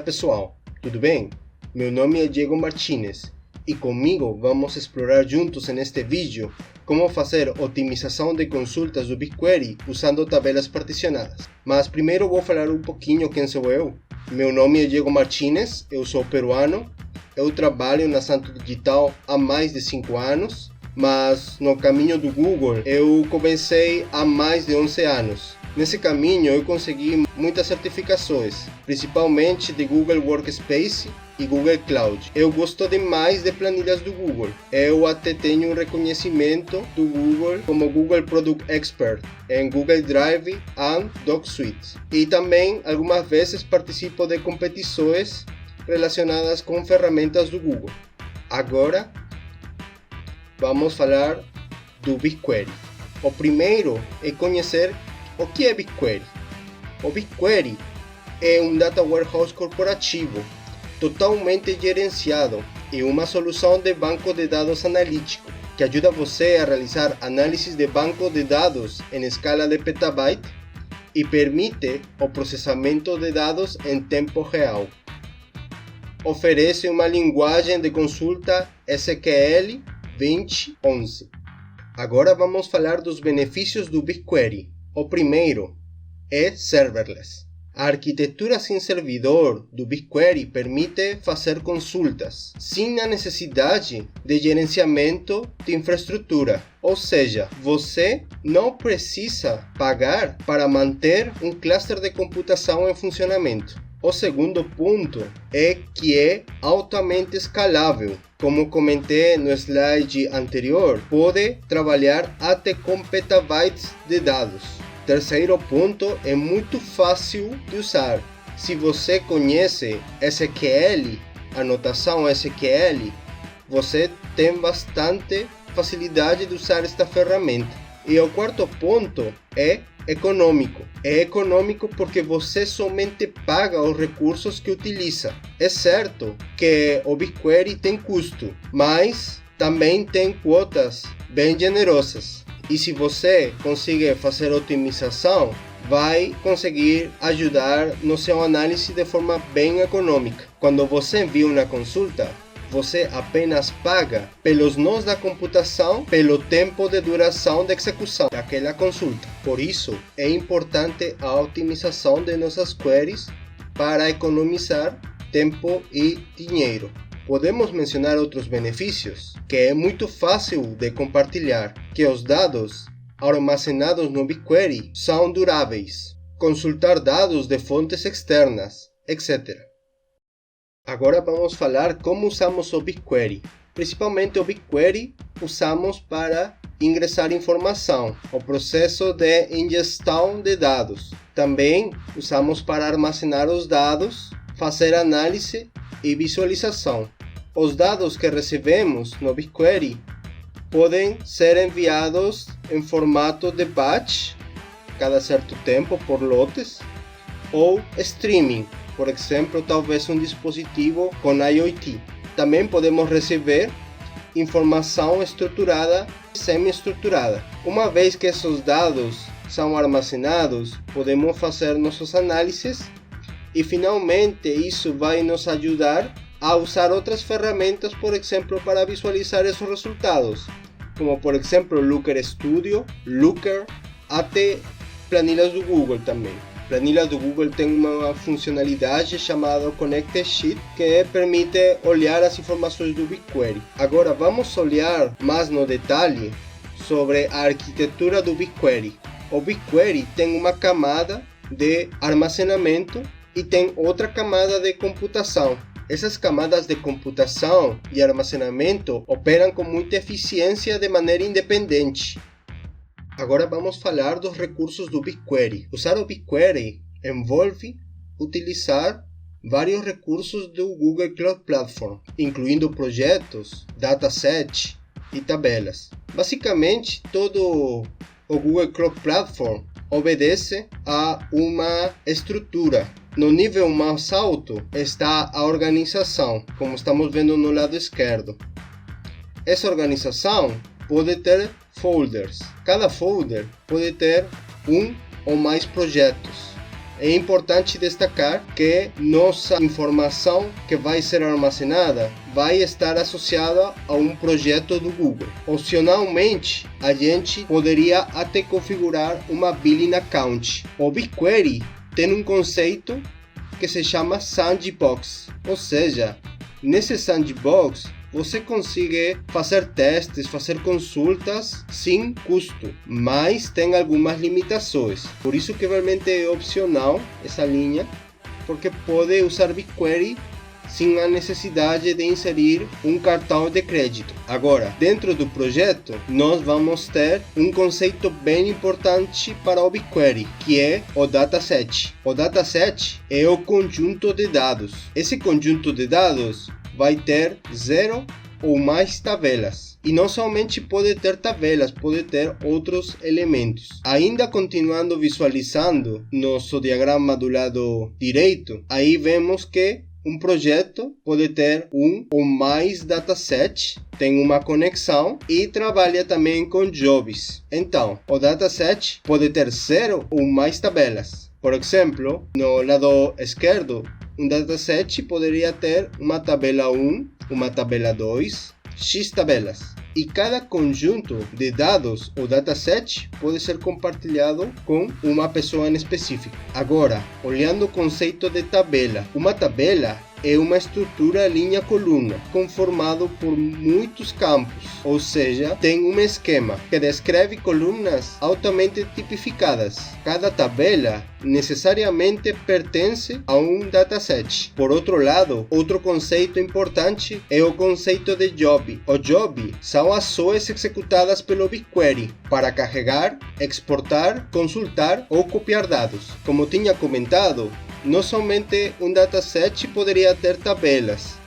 pessoal, tudo bem? Meu nome é Diego Martínez e comigo vamos explorar juntos neste vídeo como fazer otimização de consultas do BigQuery usando tabelas particionadas. Mas primeiro vou falar um pouquinho quem sou eu. Meu nome é Diego Martínez, eu sou peruano, eu trabalho na Santo Digital há mais de 5 anos, mas no caminho do Google eu comecei há mais de 11 anos. Nesse caminho eu consegui muitas certificações, principalmente de Google Workspace e Google Cloud. Eu gosto demais de planilhas do Google. Eu até tenho um reconhecimento do Google como Google Product Expert em Google Drive e Doc Suite. E também algumas vezes participo de competições relacionadas com ferramentas do Google. Agora vamos falar do BigQuery. O primeiro é conhecer o que é BigQuery. O BigQuery é um Data Warehouse corporativo, totalmente gerenciado e uma solução de banco de dados analítico, que ajuda você a realizar análises de banco de dados em escala de petabyte e permite o processamento de dados em tempo real. Oferece uma linguagem de consulta SQL 2011. Agora vamos falar dos benefícios do BigQuery. O primeiro é serverless. A arquitetura sem servidor do BigQuery permite fazer consultas sem a necessidade de gerenciamento de infraestrutura. Ou seja, você não precisa pagar para manter um cluster de computação em funcionamento. O segundo ponto é que é altamente escalável. Como comentei no slide anterior, pode trabalhar até com petabytes de dados. Terceiro ponto, é muito fácil de usar. Se você conhece SQL, a notação SQL, você tem bastante facilidade de usar esta ferramenta. E o quarto ponto é econômico. É econômico porque você somente paga os recursos que utiliza. É certo que o BigQuery tem custo, mas também tem quotas bem generosas. E se você conseguir fazer otimização, vai conseguir ajudar no seu análise de forma bem econômica. Quando você envia uma consulta, você apenas paga pelos nós da computação, pelo tempo de duração de execução daquela consulta. Por isso, é importante a otimização de nossas queries para economizar tempo e dinheiro. Podemos mencionar outros benefícios, que é muito fácil de compartilhar, que os dados armazenados no BigQuery são duráveis, consultar dados de fontes externas, etc. Agora vamos falar como usamos o BigQuery. Principalmente o BigQuery usamos para ingressar informação, o processo de ingestão de dados. Também usamos para armazenar os dados, fazer análise e visualização. Os dados que recebemos no BigQuery podem ser enviados em formato de batch, cada certo tempo por lotes, ou streaming, por exemplo, talvez um dispositivo com IoT. Também podemos receber informação estruturada e semi-estruturada. Uma vez que esses dados são armazenados, podemos fazer nossas análises e finalmente isso vai nos ajudar a usar outras ferramentas, por exemplo, para visualizar esses resultados, como por exemplo Looker Studio, Looker, até planilhas do Google também. Planilhas do Google tem uma funcionalidade chamada Connect Sheet que permite olhar as informações do BigQuery. Agora vamos olhar mais no detalhe sobre a arquitetura do BigQuery. O BigQuery tem uma camada de armazenamento e tem outra camada de computação. Essas camadas de computação e armazenamento operam com muita eficiência de maneira independente. Agora vamos falar dos recursos do BigQuery. Usar o BigQuery envolve utilizar vários recursos do Google Cloud Platform, incluindo projetos, datasets e tabelas. Basicamente, todo o Google Cloud Platform obedece a uma estrutura. No nível mais alto está a organização, como estamos vendo no lado esquerdo. Essa organização pode ter folders. Cada folder pode ter um ou mais projetos. É importante destacar que nossa informação que vai ser armazenada vai estar associada a um projeto do Google. Opcionalmente, a gente poderia até configurar uma billing account. O BigQuery tem um conceito que se chama Sandbox, ou seja, nesse Sandbox você consegue fazer testes, fazer consultas sem custo, mas tem algumas limitações. Por isso que realmente é opcional essa linha, porque pode usar BigQuery sem a necessidade de inserir um cartão de crédito. Agora, dentro do projeto, nós vamos ter um conceito bem importante para o BigQuery, que é o dataset. O dataset é o conjunto de dados. Esse conjunto de dados vai ter 0 ou mais tabelas. E não somente pode ter tabelas, pode ter outros elementos. Ainda continuando visualizando nosso diagrama do lado direito, aí vemos que um projeto pode ter um ou mais datasets, tem uma conexão e trabalha também com jobs. Então, o dataset pode ter 0 ou mais tabelas. Por exemplo, no lado esquerdo, um dataset poderia ter uma tabela 1, uma tabela 2, X tabelas. E cada conjunto de dados ou dataset pode ser compartilhado com uma pessoa em específico. Agora, olhando o conceito de tabela. Uma tabela é uma estrutura linha-coluna, conformado por muitos campos, ou seja, tem um esquema que descreve colunas altamente tipificadas. Cada tabela necessariamente pertence a um dataset. Por outro lado, outro conceito importante é o conceito de job. O job são ações executadas pelo BigQuery para carregar, exportar, consultar ou copiar dados. Como tinha comentado, não somente um dataset poderia ter tabelas,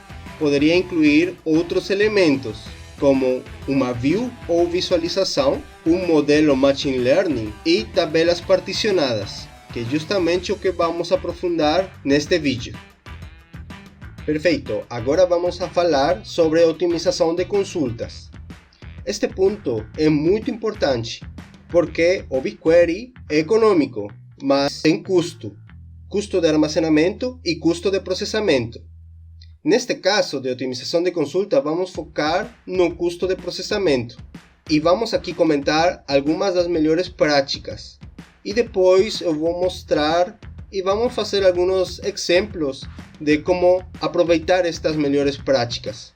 poderia incluir outros elementos, como uma view ou visualização, um modelo Machine Learning e tabelas particionadas, que é justamente o que vamos aprofundar neste vídeo. Perfeito, agora vamos a falar sobre a otimização de consultas. Este ponto é muito importante, porque o BigQuery é econômico, mas tem custo de armazenamento e custo de processamento. Neste caso de otimização de consulta, vamos focar no custo de processamento e vamos aqui comentar algumas das melhores práticas. E depois eu vou mostrar e vamos fazer alguns exemplos de como aproveitar estas melhores práticas.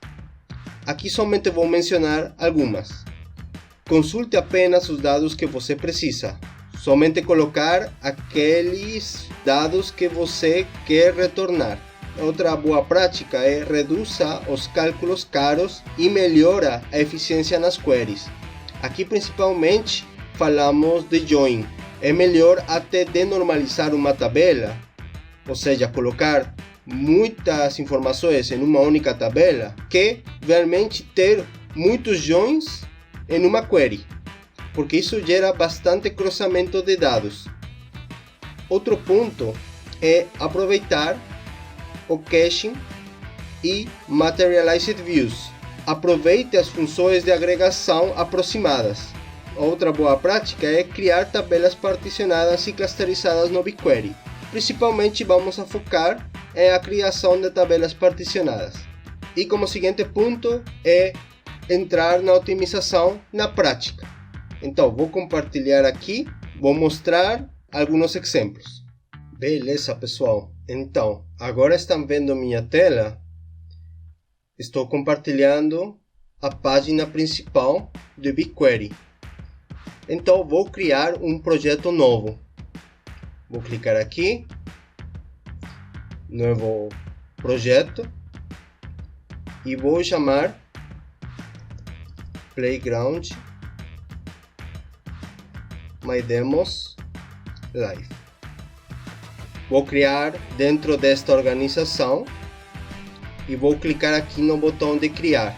Aqui somente vou mencionar algumas. Consulte apenas os dados que você precisa. Somente colocar aqueles dados que você quer retornar. Outra boa prática é reduza os cálculos caros e melhora a eficiência nas queries. Aqui principalmente falamos de join. É melhor até denormalizar uma tabela, ou seja, colocar muitas informações em uma única tabela, que realmente ter muitos joins em uma query, porque isso gera bastante cruzamento de dados. Outro ponto é aproveitar o caching e Materialized Views. Aproveite as funções de agregação aproximadas. Outra boa prática é criar tabelas particionadas e clusterizadas no BigQuery. Principalmente vamos a focar em a criação de tabelas particionadas. E como seguinte ponto é entrar na otimização na prática. Então, vou compartilhar aqui, vou mostrar alguns exemplos. Beleza, pessoal. Então, agora estão vendo minha tela. Estou compartilhando a página principal do BigQuery. Então, vou criar um projeto novo. Vou clicar aqui. Novo projeto. E vou chamar Playground My Demos Live. Vou criar dentro desta organização e vou clicar aqui no botão de criar.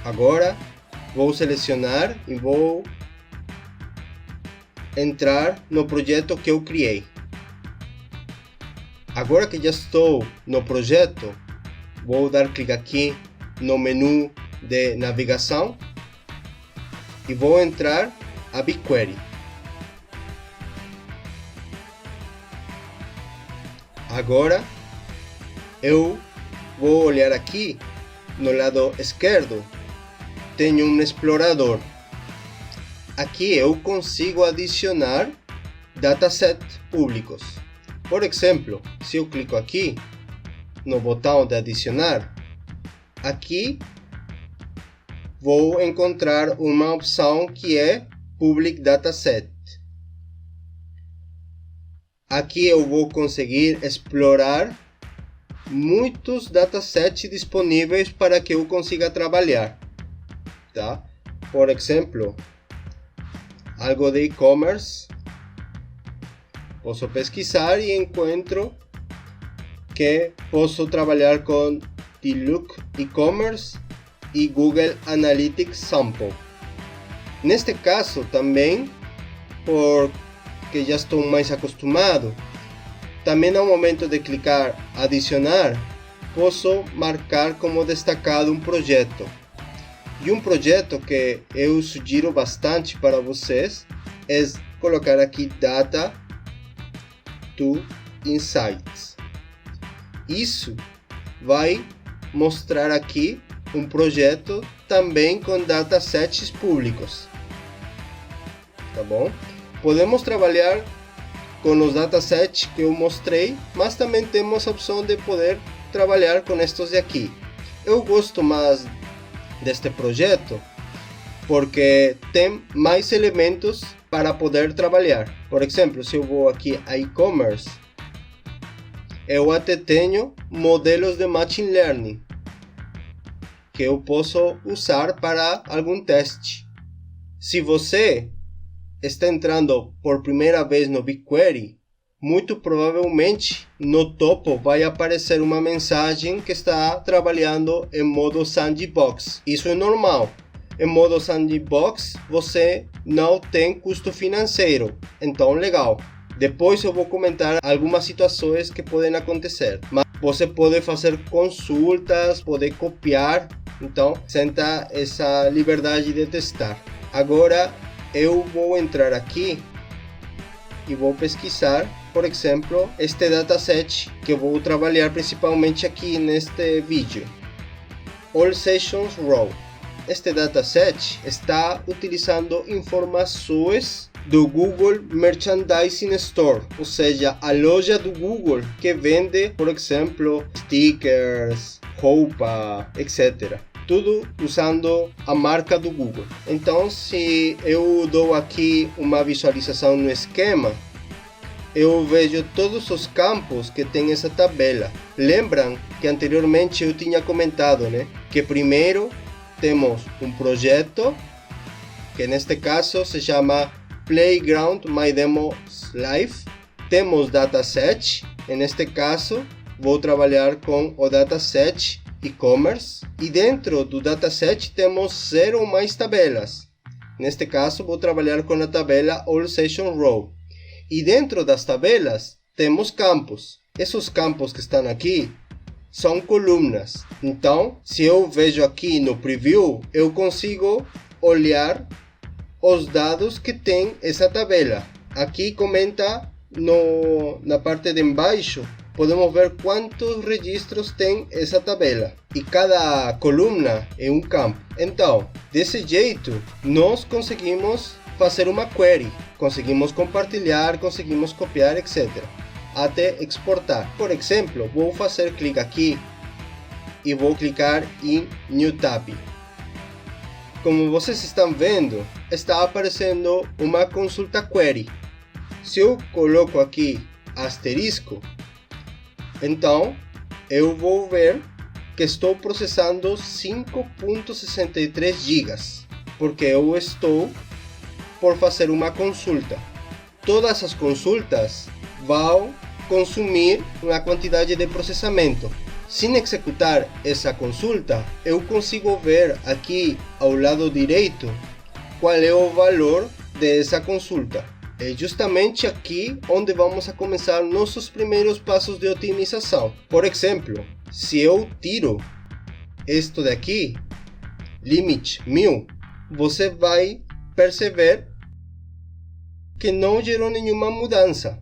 Agora vou selecionar e vou entrar no projeto que eu criei. Agora que já estou no projeto, vou dar clique aqui no menu de navegação e vou entrar a BigQuery. Agora eu vou olhar aqui no lado esquerdo, tenho um explorador. Aqui eu consigo adicionar datasets públicos. Por exemplo, se eu clico aqui no botão de adicionar, aqui vou encontrar uma opção que é Public Dataset. Aqui eu vou conseguir explorar muitos datasets disponíveis para que eu consiga trabalhar, tá? Por exemplo, algo de e-commerce, posso pesquisar e encontro que posso trabalhar com Look e-commerce e Google Analytics Sample. Neste caso também, porque já estou mais acostumado, também ao momento de clicar adicionar, posso marcar como destacado um projeto. E um projeto que eu sugiro bastante para vocês é colocar aqui Data to Insights. Isso vai mostrar aqui um projeto também com datasets públicos. Tá bom? Podemos trabalhar com os datasets que eu mostrei, mas também temos a opção de poder trabalhar com estes de aqui. Eu gosto mais deste projeto porque tem mais elementos para poder trabalhar. Por exemplo, se eu vou aqui a e-commerce, eu até tenho modelos de Machine Learning que eu posso usar para algum teste. Se você está entrando por primeira vez no BigQuery, muito provavelmente no topo vai aparecer uma mensagem que está trabalhando em modo sandbox. Isso é normal. Em modo sandbox você não tem custo financeiro, então legal. Depois eu vou comentar algumas situações que podem acontecer, mas você pode fazer consultas, pode copiar, então senta essa liberdade de testar. Agora eu vou entrar aqui e vou pesquisar, por exemplo, este dataset que eu vou trabalhar principalmente aqui neste vídeo, All Sessions Row. Este dataset está utilizando informações do Google Merchandising Store, ou seja, a loja do Google que vende, por exemplo, stickers, roupa, etc. Tudo usando a marca do Google. Então, se eu dou aqui uma visualização no esquema, eu vejo todos os campos que tem essa tabela. Lembram que anteriormente eu tinha comentado, né, que primeiro temos um projeto, que neste caso se chama Playground My Demo Live. Temos dataset, neste caso vou trabalhar com o dataset e-commerce, e dentro do dataset temos 0 ou mais tabelas. Neste caso vou trabalhar com a tabela All Session Row, e dentro das tabelas temos campos. Esses campos que estão aqui são colunas. Então, se eu vejo aqui no preview, eu consigo olhar os dados que tem essa tabela. Aqui comenta na parte de embaixo, podemos ver quantos registros tem essa tabela. E cada coluna é um campo. Então, desse jeito, nós conseguimos fazer uma query. Conseguimos compartilhar, conseguimos copiar, etc. Até exportar. Por exemplo, vou fazer clique aqui e vou clicar em New Tab. Como vocês estão vendo, está aparecendo uma consulta query. Se eu coloco aqui asterisco, então eu vou ver que estou processando 5.63 GB, porque eu estou por fazer uma consulta. Todas as consultas vão consumir uma quantidade de processamento. Sem executar essa consulta, eu consigo ver aqui ao lado direito qual é o valor dessa consulta. É justamente aqui onde vamos a começar nossos primeiros passos de otimização. Por exemplo, se eu tiro isto daqui, limite 1000, você vai perceber que não gerou nenhuma mudança,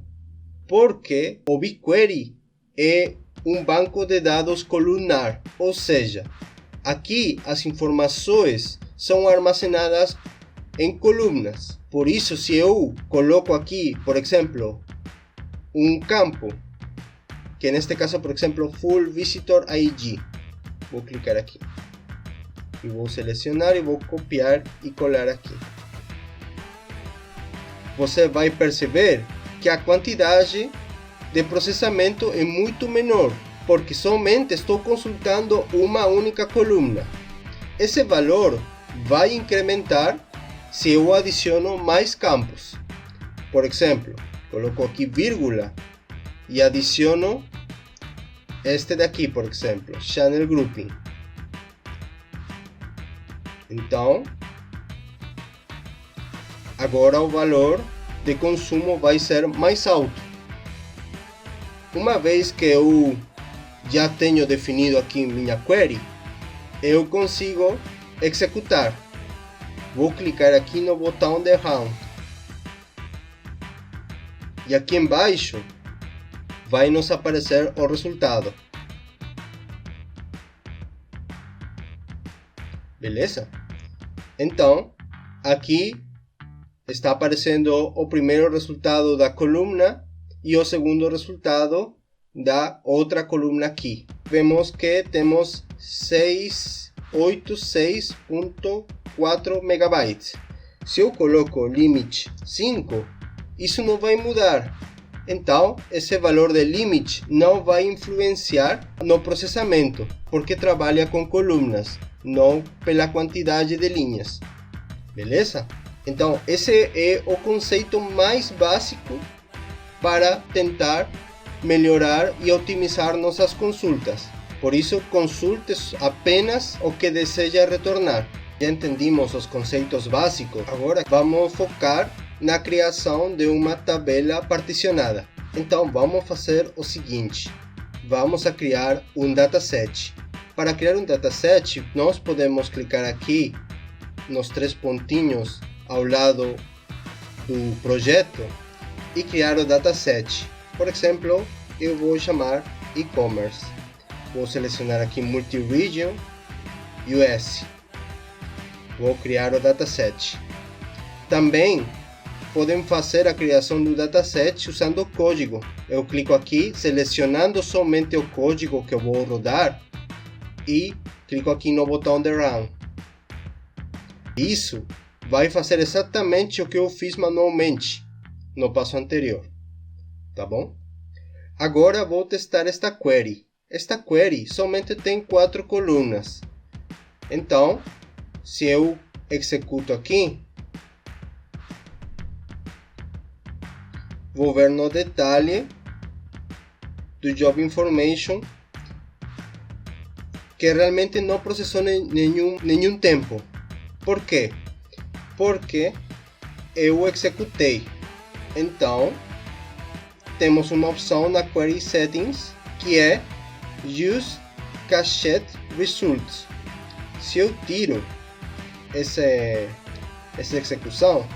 porque o BigQuery é um banco de dados columnar, ou seja, aqui as informações são armazenadas em colunas. Por isso, se eu coloco aqui, por exemplo, um campo, que neste caso, por exemplo, Full Visitor ID, vou clicar aqui e vou selecionar e vou copiar e colar aqui. Você vai perceber que a quantidade de processamento é muito menor, porque somente estou consultando uma única coluna. Esse valor vai incrementar se eu adiciono mais campos. Por exemplo, coloco aqui vírgula e adiciono este daqui, por exemplo, Channel Grouping. Então, agora o valor de consumo vai ser mais alto. Uma vez que eu já tenho definido aqui minha query, eu consigo executar. Vou clicar aqui no botão de Run. E aqui embaixo vai nos aparecer o resultado. Beleza? Então, aqui está aparecendo o primeiro resultado da coluna e o segundo resultado da outra coluna aqui. Vemos que temos 686.4 megabytes. Se eu coloco limite 5, isso não vai mudar. Então, esse valor de limite não vai influenciar no processamento, porque trabalha com colunas, não pela quantidade de linhas. Beleza? Então, esse é o conceito mais básico para tentar melhorar e otimizar nossas consultas. Por isso, consulte apenas o que deseja retornar. Já entendimos os conceitos básicos. Agora vamos focar na criação de uma tabela particionada. Então, vamos fazer o seguinte. Vamos criar um dataset. Para criar um dataset, nós podemos clicar aqui nos 3 pontinhos ao lado do projeto e criar o dataset. Por exemplo, eu vou chamar e-commerce. Vou selecionar aqui Multi-Region US. Vou criar o dataset. Também podem fazer a criação do dataset usando o código. Eu clico aqui, selecionando somente o código que eu vou rodar e clico aqui no botão de Run. Isso vai fazer exatamente o que eu fiz manualmente no passo anterior. Tá bom? Agora vou testar esta query. Esta query somente tem 4 colunas. Então, se eu executo aqui, vou ver no detalhe do Job Information que realmente não processou nenhum tempo. Por quê? Porque eu executei. Então, temos uma opção na Query Settings que é Use Cached Results. Se eu tiro essa execução,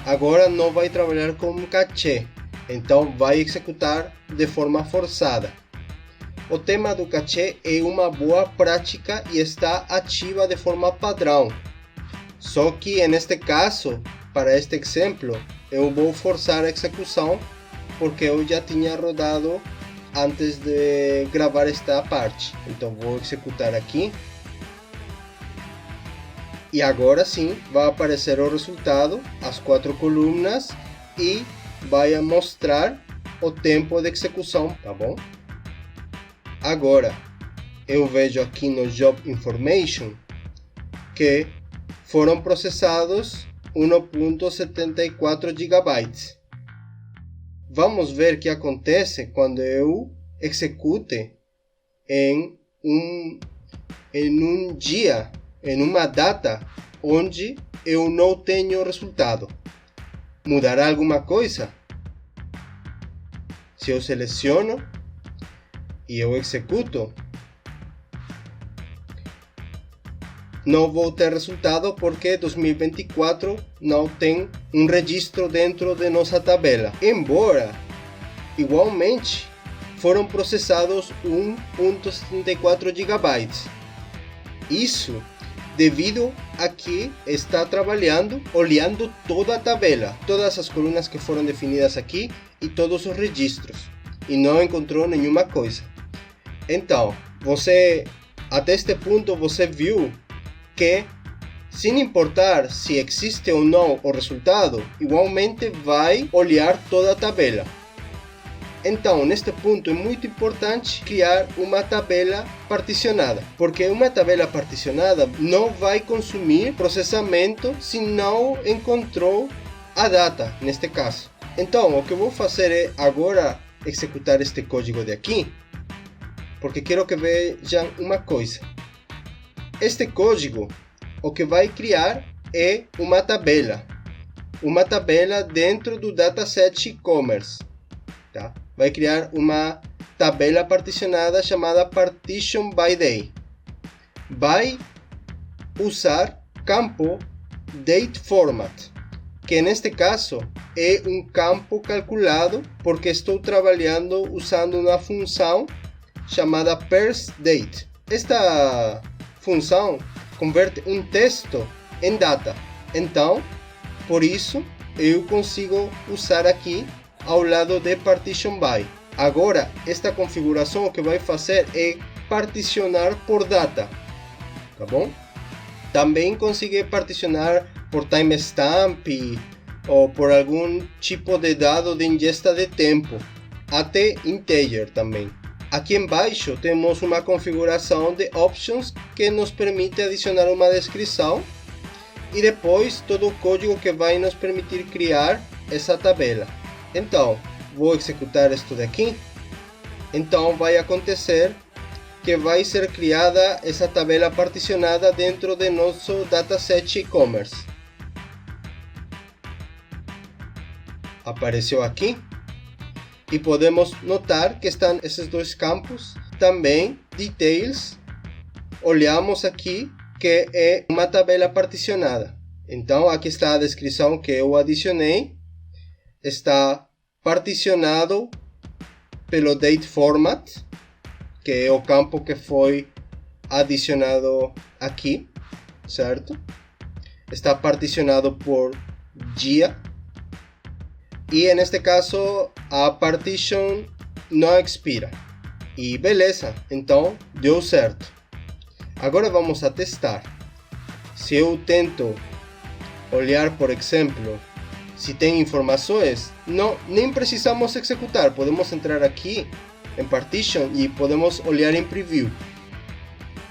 agora não vai trabalhar com caché, então vai executar de forma forçada. O tema do caché é uma boa prática e está ativa de forma padrão. Só que neste caso, para este exemplo, eu vou forçar a execução porque eu já tinha rodado antes de gravar esta parte. Então vou executar aqui. E agora sim vai aparecer o resultado, as 4 colunas e vai mostrar o tempo de execução, tá bom? Agora eu vejo aqui no Job Information que foram processados 1.74 GB. Vamos ver o que acontece quando eu execute em um dia, em uma data onde eu não tenho resultado. Mudará alguma coisa? Se eu seleciono e eu executo, não vou ter resultado porque 2024 não tem um registro dentro de nossa tabela. Embora, igualmente, foram processados 1.74 GB. Isso devido a que está trabalhando, olhando toda a tabela, todas as colunas que foram definidas aqui e todos os registros, e não encontrou nenhuma coisa. Então, até este ponto você viu que, sem importar se existe ou não o resultado, igualmente vai olhar toda a tabela. Então, neste ponto é muito importante criar uma tabela particionada, porque uma tabela particionada não vai consumir processamento se não encontrou a data, neste caso. Então, o que eu vou fazer é agora executar este código de aqui, porque quero que vejam uma coisa. Este código, o que vai criar é uma tabela dentro do dataset e-commerce, tá? Vai criar uma tabela particionada chamada partition by day. Vai usar campo date format, que neste caso é um campo calculado porque estou trabalhando usando uma função chamada parse date. Esta função converte um texto em data. Então, por isso eu consigo usar aqui ao lado de partition by. Agora, esta configuração o que vai fazer é particionar por data, tá bom? Também consegue particionar por timestamp ou por algum tipo de dado de ingesta de tempo, até integer também. Aqui embaixo temos uma configuração de options que nos permite adicionar uma descrição e depois todo o código que vai nos permitir criar essa tabela. Então, vou executar isto daqui. Então, vai acontecer que vai ser criada essa tabela particionada dentro de nosso dataset e-commerce. Apareceu aqui. E podemos notar que estão esses dois campos. Também, details. Olhamos aqui que é uma tabela particionada. Então, aqui está a descrição que eu adicionei. Está particionado pelo date format, que é o campo que foi adicionado aqui, certo? Está particionado por dia. E neste caso a partition não expira. E beleza, então deu certo. Agora vamos a testar. Se eu tento olhar, por exemplo, se tem informações, nem precisamos executar. Podemos entrar aqui em partition e podemos olhar em preview.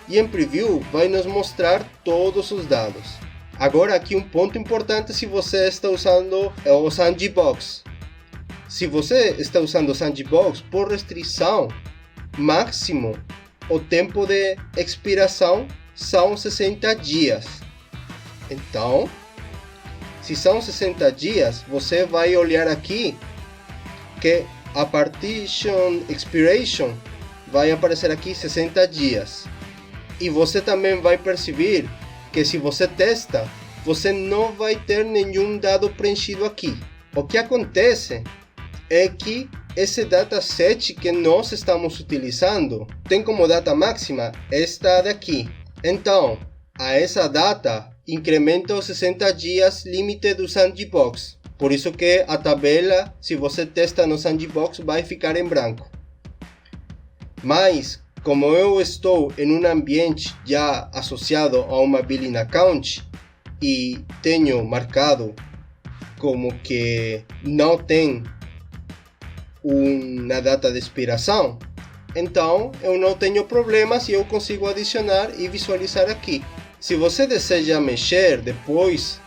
E em preview vai nos mostrar todos os dados. Agora aqui um ponto importante se você está usando o Sandbox. Se você está usando o Sandbox, por restrição, máximo, o tempo de expiração são 60 dias. Então, se são 60 dias, você vai olhar aqui que a partition expiration vai aparecer aqui 60 dias. E você também vai perceber que se você testa, você não vai ter nenhum dado preenchido aqui. O que acontece é que esse dataset que nós estamos utilizando tem como data máxima esta daqui. Então, a essa data incrementa os 60 dias limite do Sandbox. Por isso que a tabela, se você testa no Sandbox, vai ficar em branco. Mas, como eu estou em um ambiente já associado a uma billing account e tenho marcado como que não tem uma data de expiração, então eu não tenho problemas e eu consigo adicionar e visualizar aqui. Se você deseja mexer depois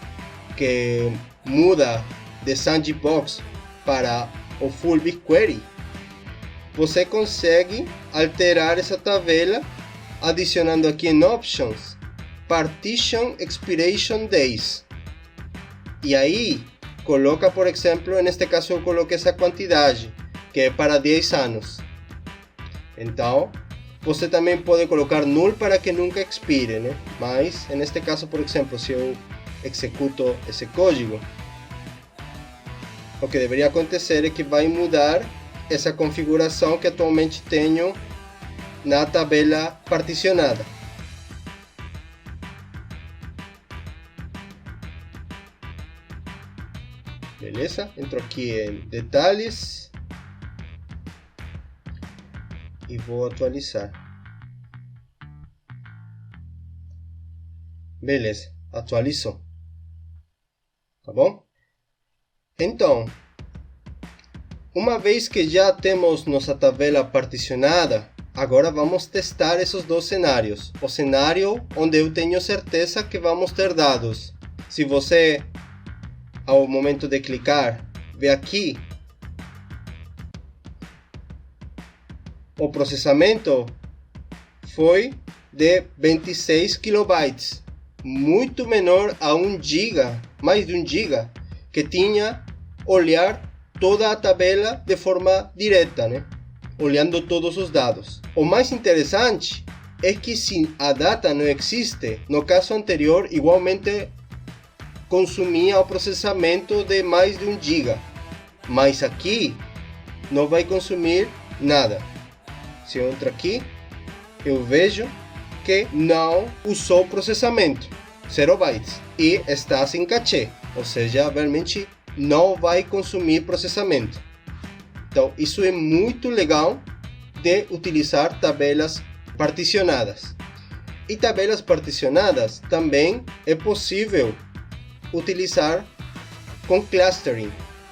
que muda de Sandbox para o Full BigQuery, você consegue alterar essa tabela adicionando aqui em Options Partition Expiration Days. E aí coloca, por exemplo, neste caso eu coloquei essa quantidade, que é para 10 anos. Então, Você também pode colocar null para que nunca expire, né? Mas, neste caso, por exemplo, se eu executo esse código, o que deveria acontecer é que vai mudar essa configuração que atualmente tenho na tabela particionada. Beleza? Entro aqui em detalhes e vou atualizar. Beleza, atualizou. Tá bom? Então, uma vez que já temos nossa tabela particionada, agora vamos testar esses dois cenários. O cenário onde eu tenho certeza que vamos ter dados. Se você, ao momento de clicar, vê aqui, o processamento foi de 26 kilobytes, muito menor a 1 GB, mais de 1 GB, que tinha olhar toda a tabela de forma direta, né? Olhando todos os dados. O mais interessante é que se a data não existe, no caso anterior igualmente consumia o processamento de mais de 1 GB, mas aqui não vai consumir nada. Se eu entro aqui, eu vejo que não usou processamento, 0 bytes, e está sem cachê, ou seja, realmente não vai consumir processamento. Então, isso é muito legal de utilizar tabelas particionadas. E tabelas particionadas também é possível utilizar com clustering.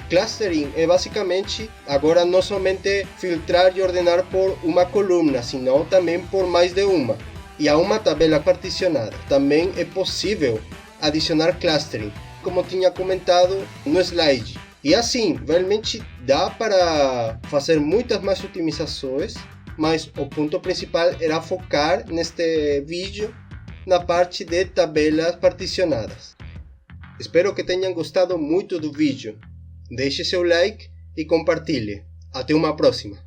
Clustering é basicamente agora não somente filtrar e ordenar por uma coluna, senão também por mais de uma. E a uma tabela particionada também é possível adicionar clustering, como tinha comentado no slide. E assim, realmente dá para fazer muitas mais otimizações, mas o ponto principal era focar neste vídeo na parte de tabelas particionadas. Espero que tenham gostado muito do vídeo. Deixe seu like e compartilhe. Até uma próxima!